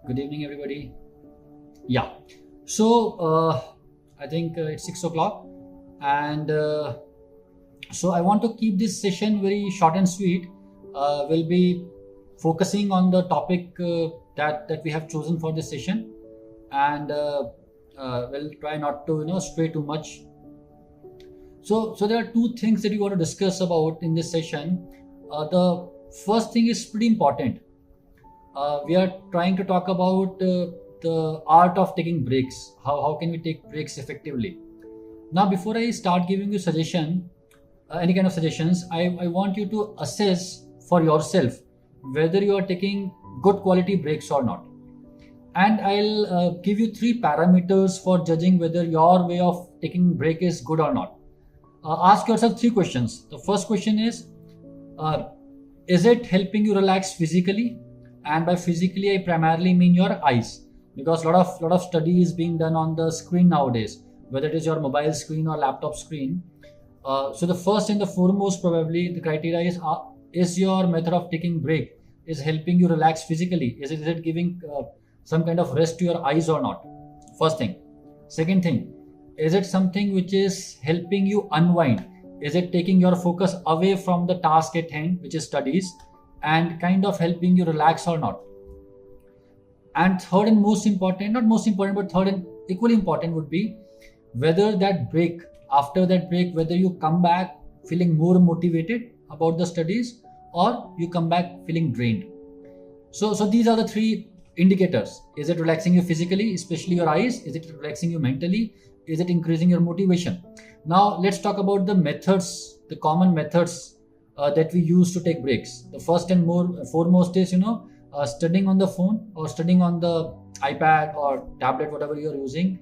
Good evening, everybody. Yeah. So I think it's 6 o'clock, and so I want to keep this session very short and sweet. We'll be focusing on the topic that we have chosen for this session, and we'll try not to stray too much. So there are two things that we want to discuss about in this session. The first thing is pretty important. We are trying to talk about the art of taking breaks. How can we take breaks effectively? Now, before I start giving you any kind of suggestions, I want you to assess for yourself whether you are taking good quality breaks or not. And I'll give you 3 parameters for judging whether your way of taking break is good or not. Ask yourself 3 questions. The first question is it helping you relax physically? And by physically, I primarily mean your eyes, because lot of study is being done on the screen nowadays, whether it is your mobile screen or laptop screen. So the first and the foremost, probably the criteria is your method of taking break is helping you relax physically? Is it giving some kind of rest to your eyes or not? First thing. Second thing, is it something which is helping you unwind? Is it taking your focus away from the task at hand, which is studies, and kind of helping you relax or not? And third and most important, not most important, but third and equally important would be whether that break, after that break, whether you come back feeling more motivated about the studies or you come back feeling drained. So these are the 3 indicators. Is it relaxing you physically, especially your eyes? Is it relaxing you mentally? Is it increasing your motivation? Now let's talk about the methods, the common methods that we use to take breaks. The first and foremost is studying on the phone or studying on the iPad or tablet, whatever you're using,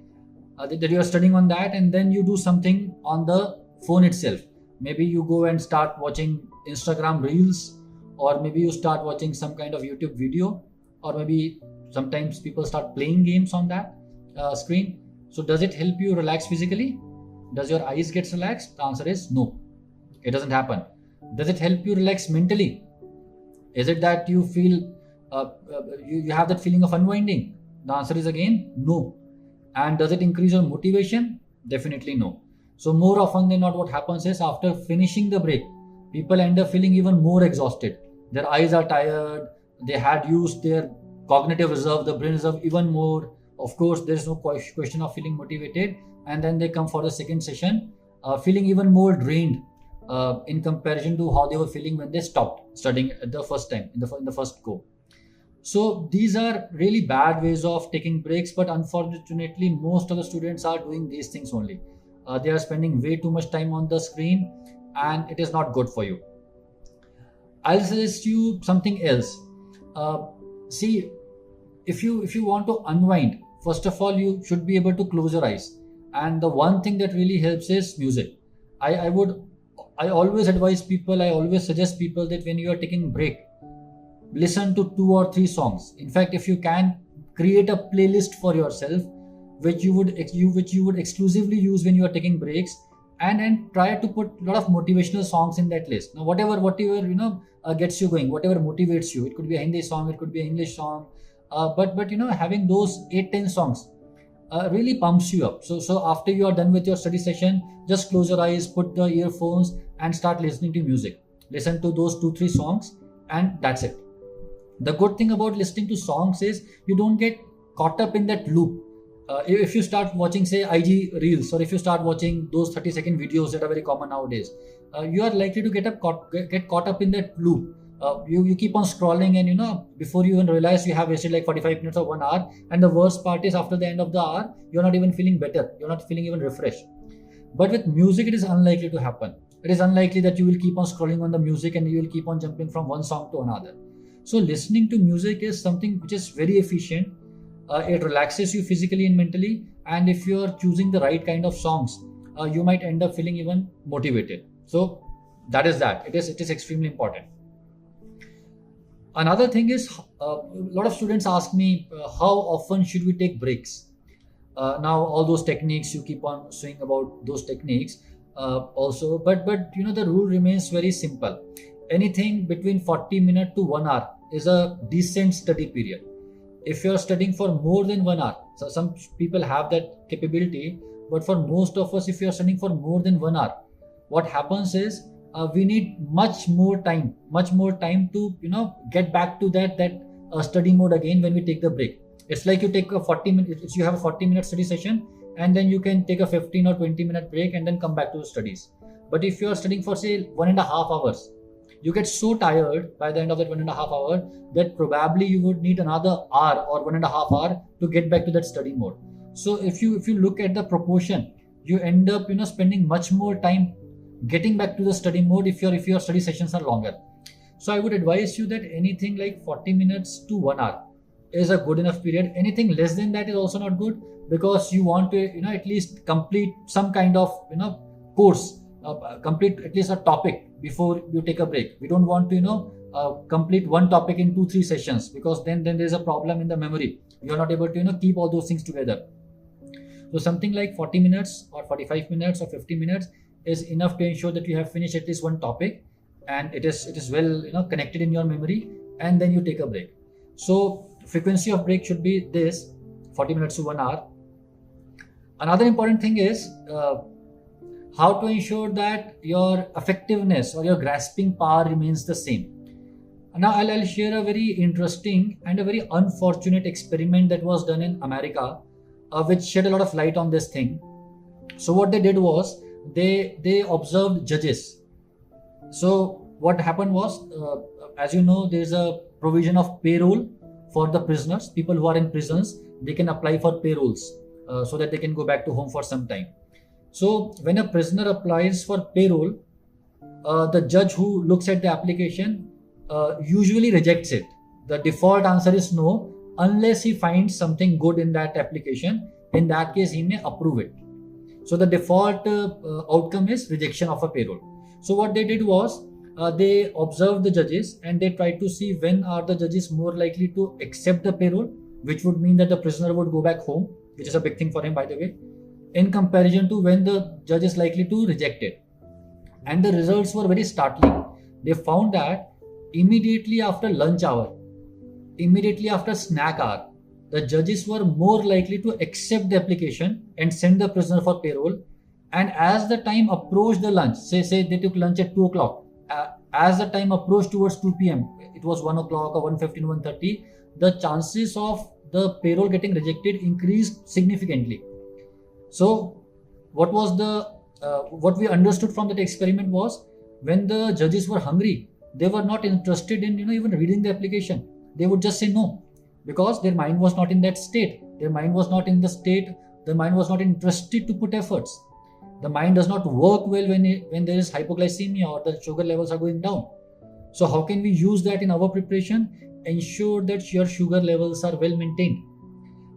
that you're studying on that, and then you do something on the phone itself. Maybe you go and start watching Instagram reels, or maybe you start watching some kind of YouTube video, or maybe sometimes people start playing games on that screen. So does it help you relax physically? Does your eyes get relaxed? The answer is no, it doesn't happen. Does it help you relax mentally? Is it that you feel you have that feeling of unwinding? The answer is again no. And does it increase your motivation? Definitely no. So more often than not, what happens is after finishing the break, people end up feeling even more exhausted. Their eyes are tired. They had used their cognitive reserve, the brain reserve even more. Of course, there is no question of feeling motivated. And then they come for the second session feeling even more drained in comparison to how they were feeling when they stopped studying at the first time, in the first go. So these are really bad ways of taking breaks, but unfortunately, most of the students are doing these things only. They are spending way too much time on the screen, and it is not good for you. I'll suggest you something else. See, if you want to unwind, first of all, you should be able to close your eyes. And the one thing that really helps is music. I always advise people, I always suggest people that when you are taking a break, listen to 2 or 3 songs. In fact, if you can, create a playlist for yourself which you would exclusively use when you are taking breaks, and try to put a lot of motivational songs in that list. Now whatever gets you going, whatever motivates you, it could be a Hindi song, it could be an English song, but having those 8-10 songs really pumps you up. So after you are done with your study session, just close your eyes, put the earphones, and start listening to music. Listen to those 2-3 songs, and that's it. The good thing about listening to songs is you don't get caught up in that loop. If you start watching, say, IG reels, or if you start watching those 30-second videos that are very common nowadays, you are likely to get caught up in that loop. You keep on scrolling, and before you even realize, you have wasted like 45 minutes or 1 hour. And the worst part is, after the end of the hour, you're not even feeling better. You're not feeling even refreshed. But with music, it is unlikely to happen. It is unlikely that you will keep on scrolling on the music and you will keep on jumping from one song to another. So listening to music is something which is very efficient. It relaxes you physically and mentally. And if you are choosing the right kind of songs, you might end up feeling even motivated. So that is that. It is extremely important. Another thing is, a lot of students ask me, how often should we take breaks? Now all those techniques, you keep on saying about those techniques also, but the rule remains very simple. Anything between 40 minutes to 1 hour is a decent study period. if you're studying for more than 1 hour, so some people have that capability, but for most of us, if you're studying for more than 1 hour, what happens is we need much more time to get back to that study mode again when we take the break. It's like you take a 40 minutes, you have a 40-minute study session, and then you can take a 15 or 20-minute break and then come back to the studies. But if you are studying for say 1.5 hours, you get so tired by the end of that 1.5 hour that probably you would need another hour or 1.5 hour to get back to that study mode. So if you look at the proportion, you end up spending much more time getting back to the study mode if your study sessions are longer. So I would advise you that anything like 40 minutes to 1 hour is a good enough period. Anything less than that is also not good, because you want to at least complete some kind of course, complete at least a topic before you take a break. We don't want to complete one topic in 2-3 sessions, because then there's a problem in the memory. You're not able to keep all those things together. So something like 40 minutes or 45 minutes or 50 minutes is enough to ensure that you have finished at least one topic and it is well connected in your memory, and then you take a break. So frequency of break should be this, 40 minutes to 1 hour. Another important thing is how to ensure that your effectiveness or your grasping power remains the same. Now I'll share a very interesting and a very unfortunate experiment that was done in America, which shed a lot of light on this thing. So what they did was they observed judges. So what happened was, as you know, there's a provision of payroll for the prisoners. People who are in prisons, they can apply for payrolls so that they can go back to home for some time. So when a prisoner applies for payroll, the judge who looks at the application usually rejects it. The default answer is no, unless he finds something good in that application. In that case, he may approve it. So the default outcome is rejection of a payroll. So what they did was they observed the judges and they tried to see when are the judges more likely to accept the payroll, which would mean that the prisoner would go back home, which is a big thing for him, by the way, in comparison to when the judge is likely to reject it. And the results were very startling. They found that immediately after lunch hour, immediately after snack hour, the judges were more likely to accept the application and send the prisoner for payroll. And as the time approached the lunch, say they took lunch at 2 o'clock, as the time approached towards 2 p.m., it was 1 o'clock or 1:15, 1:30, the chances of the payroll getting rejected increased significantly. So what we understood from that experiment was, when the judges were hungry, they were not interested in even reading the application. They would just say no, because their mind was not in that state. Their mind was not in the state. The mind was not interested to put efforts. The mind does not work well when there is hypoglycemia or the sugar levels are going down. So how can we use that in our preparation? Ensure that your sugar levels are well maintained.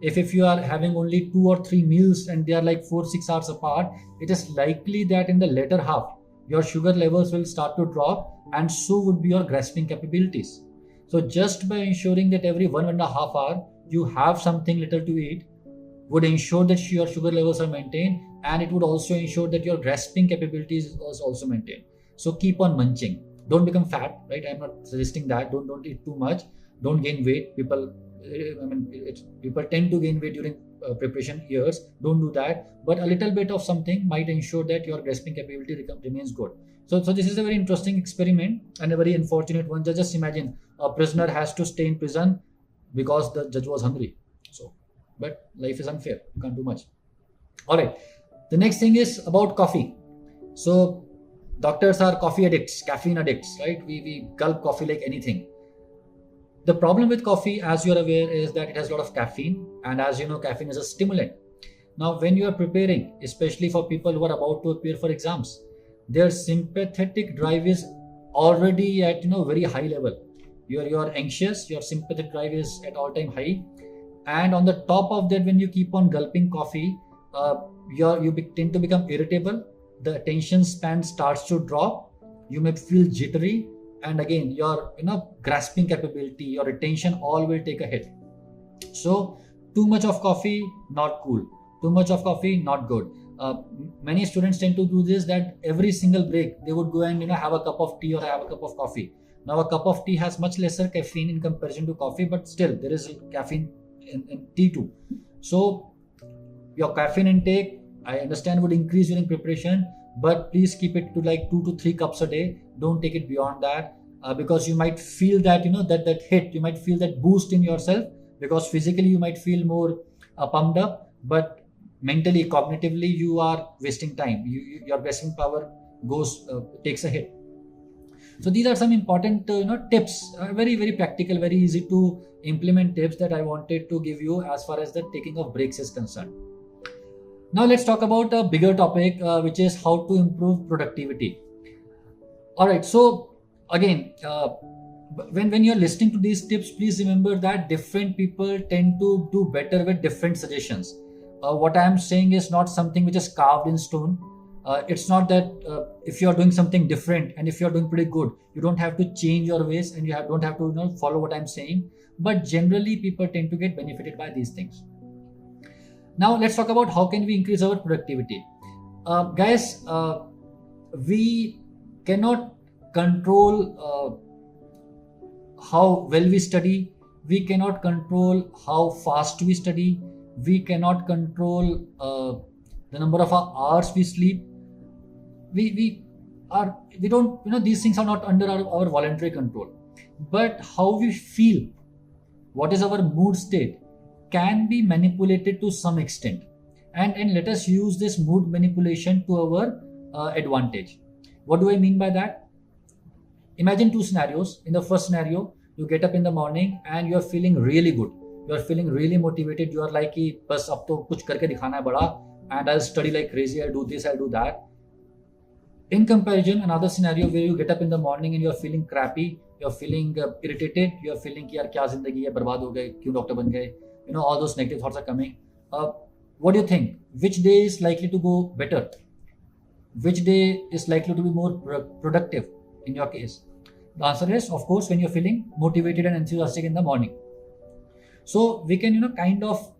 If you are having only 2 or 3 meals and they are like 4-6 hours apart, it is likely that in the later half, your sugar levels will start to drop, and so would be your grasping capabilities. So just by ensuring that every 1.5 hours you have something little to eat would ensure that your sugar levels are maintained, and it would also ensure that your grasping capabilities is also maintained. So keep on munching. Don't become fat, right? I'm not suggesting that. Don't eat too much. Don't gain weight. People tend to gain weight during preparation years. Don't do that. But a little bit of something might ensure that your grasping capability remains good. So this is a very interesting experiment and a very unfortunate one. Just imagine a prisoner has to stay in prison because the judge was hungry. But life is unfair. You can't do much. All right. The next thing is about coffee. So doctors are coffee addicts, caffeine addicts, right? We gulp coffee like anything. The problem with coffee, as you're aware, is that it has a lot of caffeine. And as you know, caffeine is a stimulant. Now, when you are preparing, especially for people who are about to appear for exams, their sympathetic drive is already at very high level. You're anxious, your sympathetic drive is at all-time high. And on the top of that, when you keep on gulping coffee, you tend to become irritable. The attention span starts to drop. You may feel jittery, and again, your grasping capability, your attention, all will take a hit. So too much of coffee, not cool. Too much of coffee, not good. Many students tend to do this, that every single break they would go and have a cup of tea or have a cup of coffee. Now a cup of tea has much lesser caffeine in comparison to coffee, but still there is caffeine in T2. So your caffeine intake, I understand, would increase during preparation, but please keep it to like 2 to 3 cups a day. Don't take it beyond that, because you might feel that, that hit, you might feel that boost in yourself, because physically you might feel more pumped up, but mentally, cognitively, you are wasting time. Your wasting power takes a hit. So these are some important tips, very, very practical, very easy to implement tips that I wanted to give you as far as the taking of breaks is concerned. Now let's talk about a bigger topic, which is how to improve productivity. All right. So again, when you're listening to these tips, please remember that different people tend to do better with different suggestions. What I am saying is not something which is carved in stone. It's not that if you're doing something different and if you're doing pretty good, you don't have to change your ways and don't have to follow what I'm saying. But generally, people tend to get benefited by these things. Now, let's talk about how can we increase our productivity. Guys, we cannot control how well we study. We cannot control how fast we study. We cannot control the number of hours we sleep. We don't, these things are not under our voluntary control. But how we feel, what is our mood state, can be manipulated to some extent. And let us use this mood manipulation to our advantage. What do I mean by that? Imagine 2 scenarios. In the first scenario, you get up in the morning and you are feeling really good. You are feeling really motivated. You are like, bas ab to kuch karke dikhana hai bada, and I'll study like crazy. I'll do this, I'll do that. In comparison, another scenario where you get up in the morning and you are feeling crappy, you are feeling irritated, you are feeling कि यार क्या जिंदगी है, बर्बाद हो गए, क्यों doctor बन गए, all those negative thoughts are coming. What do you think? Which day is likely to go better? Which day is likely to be more productive in your case? The answer is, of course, when you're feeling motivated and enthusiastic in the morning. So we can, kind of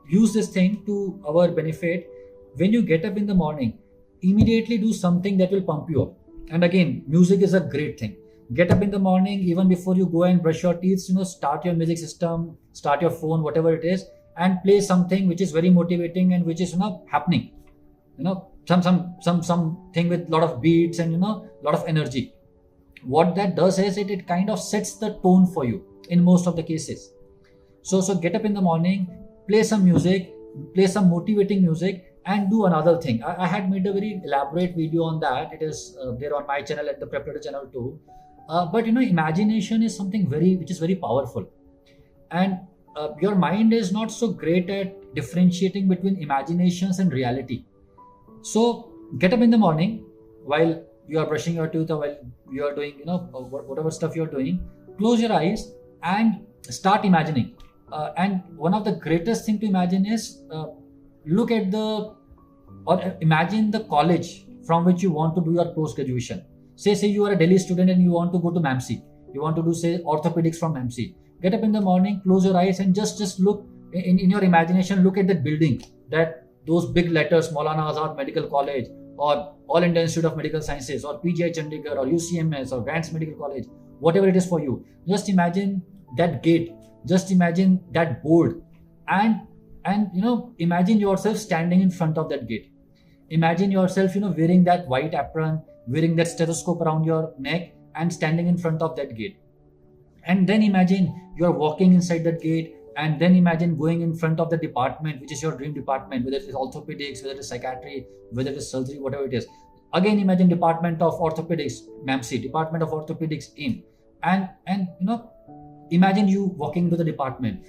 use this thing to our benefit. When you get up in the morning, immediately do something that will pump you up. And again, music is a great thing. Get up in the morning, even before you go and brush your teeth, start your music system, start your phone, whatever it is, and play something which is very motivating and which is happening. Something with a lot of beats and lot of energy. What that does is it kind of sets the tone for you in most of the cases. So get up in the morning, play some music, play some motivating music, and do another thing. I had made a very elaborate video on that. It is there on my channel and the preparatory channel too. But imagination is something which is very powerful, and your mind is not so great at differentiating between imaginations and reality. So get up in the morning while you are brushing your teeth or while you are doing whatever stuff you are doing. Close your eyes and start imagining. And one of the greatest thing to imagine is imagine the college from which you want to do your post graduation. Say you are a Delhi student and you want to go to MAMC. You want to do, say, orthopedics from MAMC. Get up in the morning, close your eyes, and just look in your imagination. Look at that building, those big letters, Maulana Azad Medical College, or All India Institute of Medical Sciences, or PGI Chandigarh, or UCMS, or Grants Medical College, whatever it is for you. Just imagine that gate. Just imagine that board, and imagine yourself standing in front of that gate. Imagine yourself, wearing that white apron, wearing that stethoscope around your neck, and standing in front of that gate. And then imagine you're walking inside that gate, and then imagine going in front of the department, which is your dream department, whether it is orthopedics, whether it is psychiatry, whether it is surgery, whatever it is. Again, imagine Department of Orthopedics, MAMC, Department of Orthopedics, AIIMS, and imagine you walking into the department.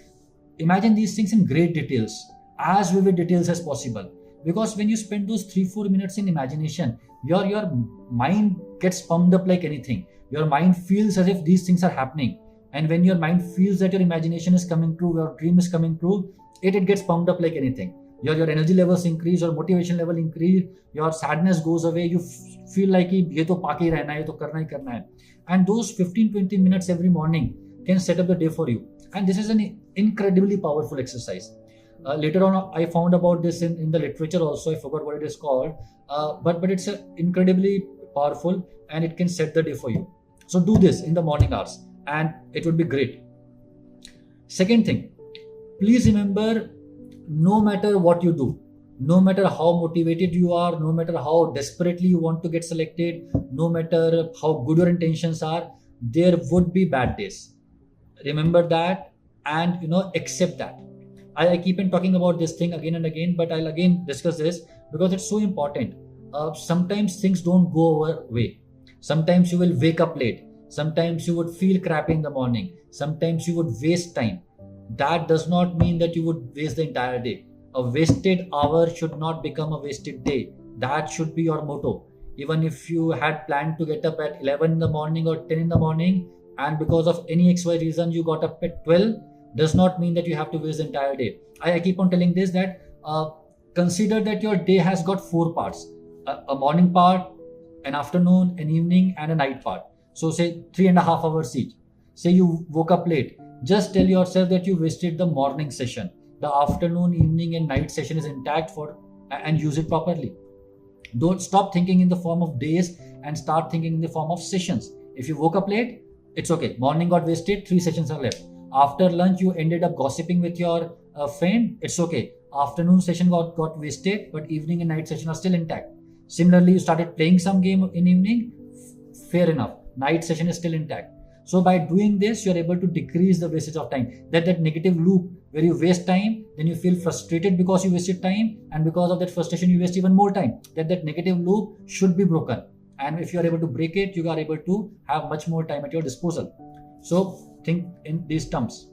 Imagine these things in great details, as vivid details as possible. Because when you spend those 3-4 minutes in imagination, your mind gets pumped up like anything. Your mind feels as if these things are happening. And when your mind feels that your imagination is coming true, your dream is coming true, it gets pumped up like anything. Your energy levels increase, your motivation level increase, your sadness goes away. You feel like ye to paake rehna hai, ye to karna hi karna hai. And those 15-20 minutes every morning can set up the day for you. And this is an incredibly powerful exercise. Later on, I found about this in the literature also. I forgot what it is called. But it's incredibly powerful, and it can set the day for you. So do this in the morning hours, and it would be great. Second thing, Please remember, no matter what you do, no matter how motivated you are, no matter how desperately you want to get selected, no matter how good your intentions are, there would be bad days. Remember that, and accept that. I keep on talking about this thing again and again, but I'll again discuss this because it's so important. Sometimes things don't go our way. Sometimes you will wake up late. Sometimes you would feel crappy in the morning. Sometimes you would waste time. That does not mean that you would waste the entire day. A wasted hour should not become a wasted day. That should be your motto. Even if you had planned to get up at 11 in the morning or 10 in the morning, and because of any XY reason you got up at 12, does not mean that you have to waste the entire day. I keep on telling this, that consider that your day has got 4 parts: a morning part, an afternoon, an evening, and a night part. So say 3.5 hours each. Say you woke up late. Just tell yourself that you wasted the morning session. The afternoon, evening, and night session is intact and use it properly. Don't stop thinking in the form of days and start thinking in the form of sessions. If you woke up late, it's okay. Morning got wasted, 3 sessions are left. After lunch, you ended up gossiping with your friend, it's okay. Afternoon session got wasted, but evening and night session are still intact. Similarly, you started playing some game in evening, fair enough. Night session is still intact. So by doing this, you're able to decrease the wastage of time. That negative loop where you waste time, then you feel frustrated because you wasted time, and because of that frustration, you waste even more time. That negative loop should be broken. And if you are able to break it, you are able to have much more time at your disposal. So think in these terms.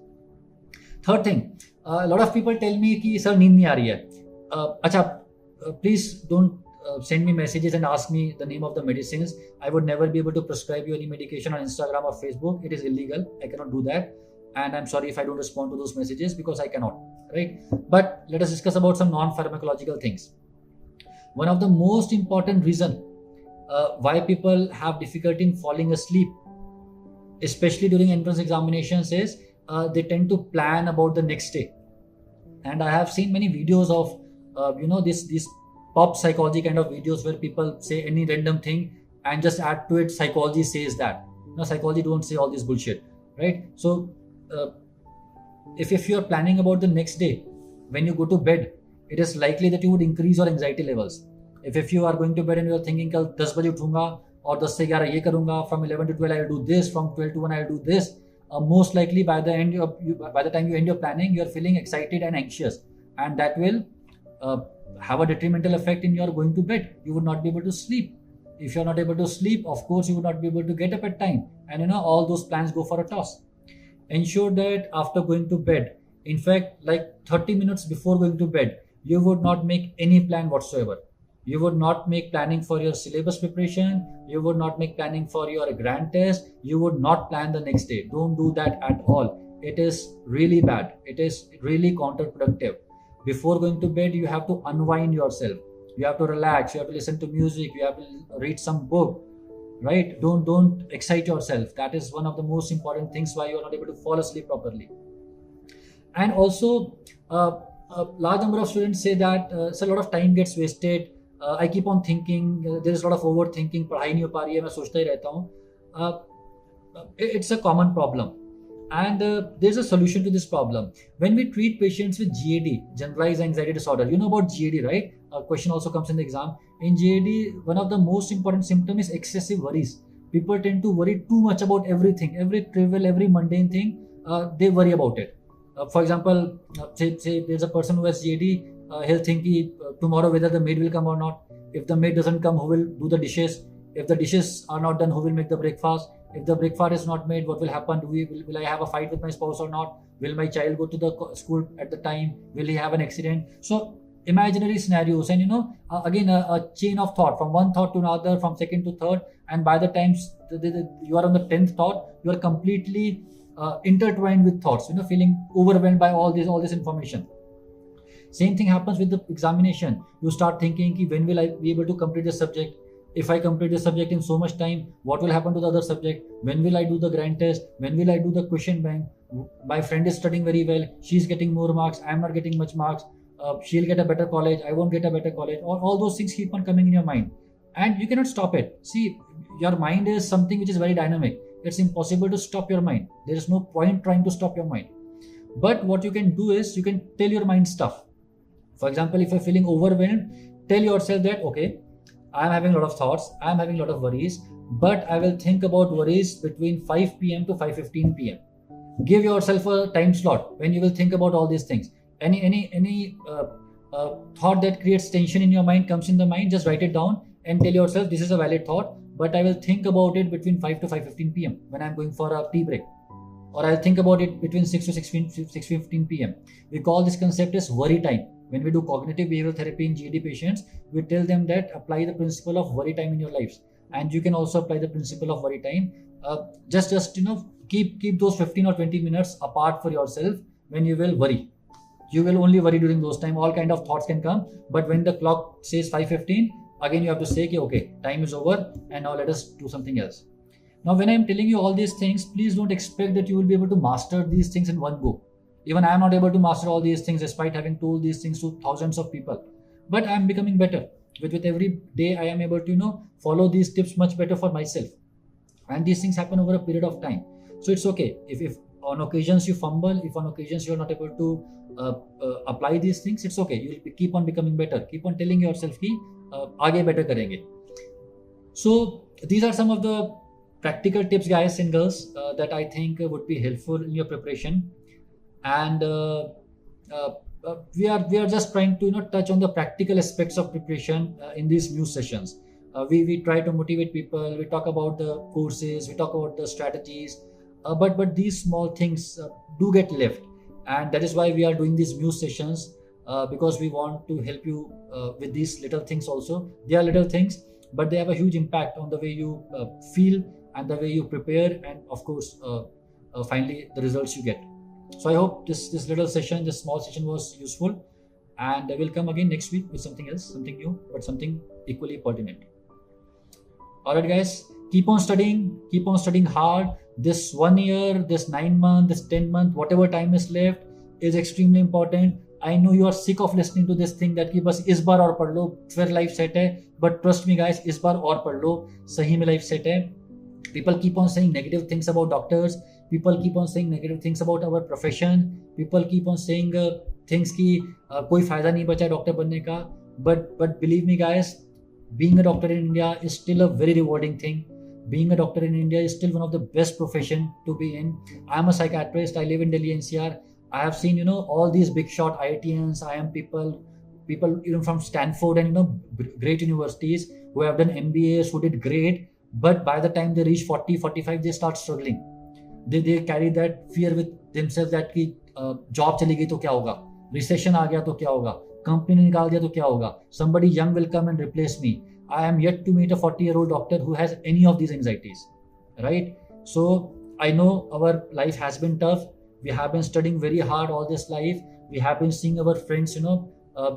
Third thing, a lot of people tell me कि sir नींद नहीं आ रही है. अच्छा, please don't send me messages and ask me the name of the medicines. I would never be able to prescribe you any medication on Instagram or Facebook. It is illegal. I cannot do that. And I'm sorry if I don't respond to those messages because I cannot, right? But let us discuss about some non-pharmacological things. One of the most important reason why people have difficulty in falling asleep, especially during entrance examinations, is they tend to plan about the next day. And I have seen many videos of these pop psychology kind of videos where people say any random thing and just add to it psychology says that. No, psychology don't say all this bullshit, right? So if you're planning about the next day, when you go to bed, it is likely that you would increase your anxiety levels. If you are going to bed and you're thinking kal 10 baje uthunga or 10 se 11 ye karunga, from 11 to 12 I'll do this, from 12 to 1 I'll do this, most likely by the time you end your planning, you're feeling excited and anxious, and that will have a detrimental effect in your going to bed. You would not be able to sleep. If you're not able to sleep, of course you would not be able to get up at time, and all those plans go for a toss. Ensure that after going to bed, in fact like 30 minutes before going to bed, you would not make any plan whatsoever. You would not make planning for your syllabus preparation. You would not make planning for your grand test. You would not plan the next day. Don't do that at all. It is really bad. It is really counterproductive. Before going to bed, you have to unwind yourself. You have to relax. You have to listen to music. You have to read some book, right? Don't excite yourself. That is one of the most important things why you are not able to fall asleep properly. And also, a large number of students say that so a lot of time gets wasted. I keep on thinking, there is a lot of overthinking, पढ़ाई नहीं हो पा रही है, मैं सोचता ही रहता हूँ. It's a common problem, and there's a solution to this problem. When we treat patients with GAD, generalized anxiety disorder, you know about GAD, right? A question also comes in the exam. In GAD, one of the most important symptoms is excessive worries. People tend to worry too much about everything, every trivial, every mundane thing. They worry about it. For example, say there's a person who has GAD. He'll think tomorrow whether the maid will come or not. If the maid doesn't come, who will do the dishes? If the dishes are not done, who will make the breakfast? If the breakfast is not made, what will happen? Will I have a fight with my spouse or not? Will my child go to the school at the time? Will he have an accident? So imaginary scenarios, and again a chain of thought, from one thought to another, from second to third, and by the time you are on the 10th thought, you are completely intertwined with thoughts, feeling overwhelmed by all this information. Same thing happens with the examination. You start thinking, when will I be able to complete the subject? If I complete the subject in so much time, what will happen to the other subject? When will I do the grand test? When will I do the question bank? My friend is studying very well. She's getting more marks. I'm not getting much marks. She'll get a better college. I won't get a better college. All those things keep on coming in your mind. And you cannot stop it. See, your mind is something which is very dynamic. It's impossible to stop your mind. There is no point trying to stop your mind. But what you can do is you can tell your mind stuff. For example, if you're feeling overwhelmed, tell yourself that, okay, I'm having a lot of thoughts, I'm having a lot of worries, but I will think about worries between 5 p.m. to 5:15 p.m. Give yourself a time slot when you will think about all these things. Any thought that creates tension in your mind comes in the mind, just write it down and tell yourself this is a valid thought, but I will think about it between 5 to 5:15 p.m. when I'm going for a tea break, or I'll think about it between 6 to 6:15 p.m. We call this concept as worry time. When we do cognitive behavioral therapy in GD patients, we tell them that apply the principle of worry time in your lives, and you can also apply the principle of worry time. Just keep those 15 or 20 minutes apart for yourself when you will worry. You will only worry during those time. All kind of thoughts can come, but when the clock says 5:15, again you have to say, okay, time is over, and now let us do something else. Now, when I'm telling you all these things, please don't expect that you will be able to master these things in one go. Even I am not able to master all these things despite having told these things to thousands of people. But I am becoming better. With every day, I am able to follow these tips much better for myself. And these things happen over a period of time. So it's okay if on occasions you fumble, if on occasions you are not able to apply these things, it's okay. You will keep on becoming better. Keep on telling yourself कि आगे better करेंगे. So these are some of the practical tips, guys and girls, that I think would be helpful in your preparation. And we are just trying to touch on the practical aspects of preparation in these news sessions. We try to motivate people. We talk about the courses. We talk about the strategies. But these small things do get left, and that is why we are doing these news sessions, because we want to help you with these little things also. They are little things, but they have a huge impact on the way you feel and the way you prepare, and of course finally the results you get. So I hope this little session, this small session was useful, and I will come again next week with something else, something new, but something equally pertinent. Alright guys, keep on studying hard. This 1 year, this 9 month, this 10 month, whatever time is left is extremely important. I know you are sick of listening to this thing that कि बस इस बार और पढ़ लो फिर life set है, but trust me guys, इस बार और पढ़ लो सही में life set है. People keep on saying negative things about doctors. People keep on saying negative things about our profession. People keep on saying things कि कोई फायदा नहीं बचा डॉक्टर बनने का. But believe me guys, being a doctor in India is still a very rewarding thing. Being a doctor in India is still one of the best profession to be in. I am a psychiatrist. I live in Delhi NCR. I have seen all these big shot IITians, IIM people even from Stanford and great universities who have done MBAs, who did great. But by the time they reach 40, 45, they start struggling. They carry that fear with themselves that कि job चली गई तो क्या होगा, recession आ गया तो क्या होगा, company ने निकाल दिया तो क्या होगा, somebody young will come and replace me. I am yet to meet a 40-year-old doctor who has any of these anxieties, right? So I know our life has been tough. We have been studying very hard all this life. We have been seeing our friends,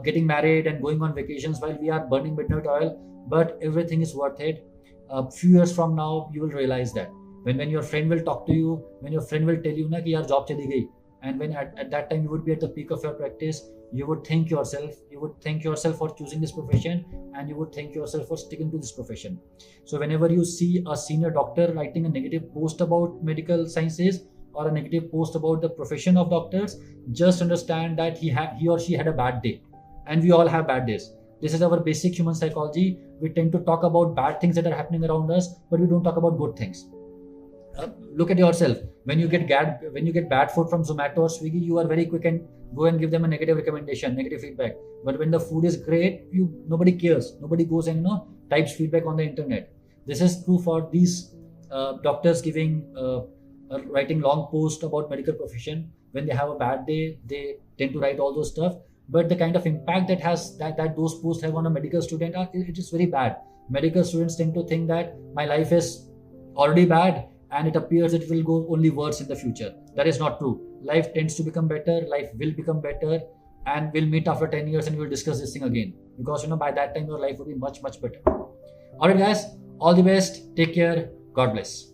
getting married and going on vacations while we are burning midnight oil. But everything is worth it. A few years from now, you will realize that when your friend will talk to you, when your friend will tell you na कि यार job चली गई, and when at that time you would be at the peak of your practice, you would thank yourself for choosing this profession, and you would thank yourself for sticking to this profession. So whenever you see a senior doctor writing a negative post about medical sciences or a negative post about the profession of doctors, just understand that he or she had a bad day, and we all have bad days. This is our basic human psychology. We tend to talk about bad things that are happening around us, but we don't talk about good things. Look at yourself. When you get bad food from Zomato or Swiggy, you are very quick and go and give them a negative recommendation, negative feedback. But when the food is great, nobody cares. Nobody goes and types feedback on the internet. This is true for these doctors writing long posts about medical profession. When they have a bad day, they tend to write all those stuff. But the kind of impact that those posts have on a medical student, it is very bad. Medical students tend to think that my life is already bad, and it appears it will go only worse in the future. That is not true. Life tends to become better. Life will become better, and we'll meet after 10 years and we'll discuss this thing again, because by that time your life will be much, much better. Alright guys, all the best. Take care. God bless.